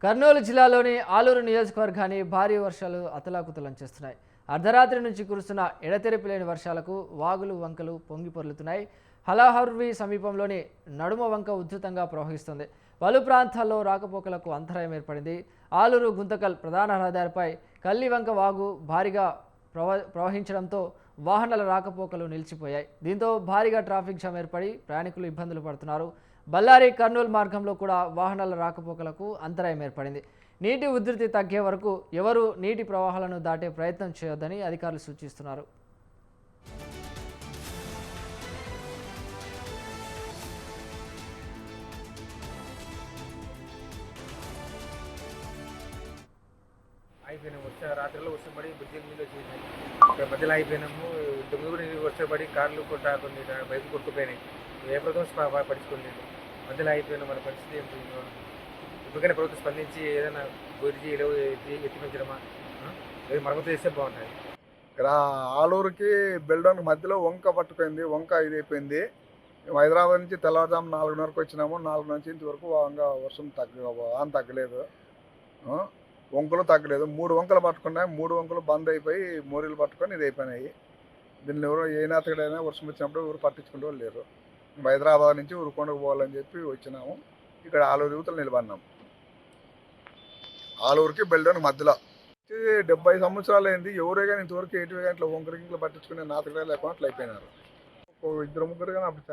కర్నూలు జిల్లాలోని ఆలూరు నియోజకవర్గాన్ని భారీ వర్షాలు అతలాకుతలం చేస్తున్నాయి. అర్ధరాత్రి నుంచి కురుస్తున్న ఎడతెరిపి లేని వర్షాలకు వాగులు వంకలు పొంగి పొర్లుతున్నాయి. హలాహర్వి సమీపంలోని నడుమ వంక ఉధృతంగా ప్రవహిస్తుంది. పలు ప్రాంతాల్లో రాకపోకలకు అంతరాయం ఏర్పడింది. ఆలూరు గుంతకల్ ప్రధాన రహదారిపై కల్లివంక వాగు భారీగా ప్రవహించడంతో వాహనాల రాకపోకలు నిలిచిపోయాయి. దీంతో భారీగా ట్రాఫిక్ జామ్ ఏర్పడి ప్రయాణికులు ఇబ్బందులు పడుతున్నారు. బళ్ళారి కర్నూలు మార్గంలో కూడా వాహనాల రాకపోకలకు అంతరాయం ఏర్పడింది. నీటి ఉధృతి తగ్గే వరకు ఎవరూ నీటి ప్రవాహాలను దాటే ప్రయత్నం చేయొద్దని అధికారులు సూచిస్తున్నారు. అయిపోయినాము రాత్రిలో వర్షపడి బ్రిడ్జిల మీద వచ్చేసినాయి. ఇక్కడ మధ్యలో అయిపోయినాము. ఇంతకుముందు కూడా వర్షపడి కార్లు కొన్ని బైక్ కొట్టుకుపోయినాయి. ఏ ప్రభుత్వం పడుచుకోలేదు. మధ్యలో అయిపోయినాం. మన పరిస్థితి ఏంటి? ఇప్పటికైనా ప్రభుత్వం స్పందించి ఏదైనా బ్రిడ్జి ఎత్తిపించడమా ఏదో మరమ్మతు చేస్తే బాగుంటుంది. ఇక్కడ ఆలూరుకి బెల్డౌన్కి మధ్యలో వంక పట్టుకుంది. వంక ఇదైపోయింది. మేము హైదరాబాద్ నుంచి తెల్లవారుజాము 4:30కు వచ్చినాము. 4 నుంచి ఇంతవరకు వర్షం తగ్గలేదు. వంకలు తగ్గలేదు. 3 వంకలు పట్టుకున్నాయి. 3 వంకలు బంద్ అయిపోయి మోరీలు పట్టుకొని ఇది అయిపోయినాయి. దీన్ని ఎవరో ఏ నేతకడైనా వర్షం వచ్చినప్పుడు ఎవరు పట్టించుకుంటూ వాళ్ళు లేరు. హైదరాబాద్ నుంచి ఉరుకొండకు పోవాలని చెప్పి వచ్చినాము. ఇక్కడ ఆలూరు యువతలు నిలబడినాం. ఆలూరుకి బెల్డౌన్ మధ్యలో 70 సంవత్సరాలు అయింది. ఎవరే కానీ ఇంతవరకు ఎటువే కానీ ఇట్లా వంకరికి ఇంట్లో పట్టించుకునే నాతకడే లేకుండా అట్లా అయిపోయినారు. 2-3 కానీ అప్పుడు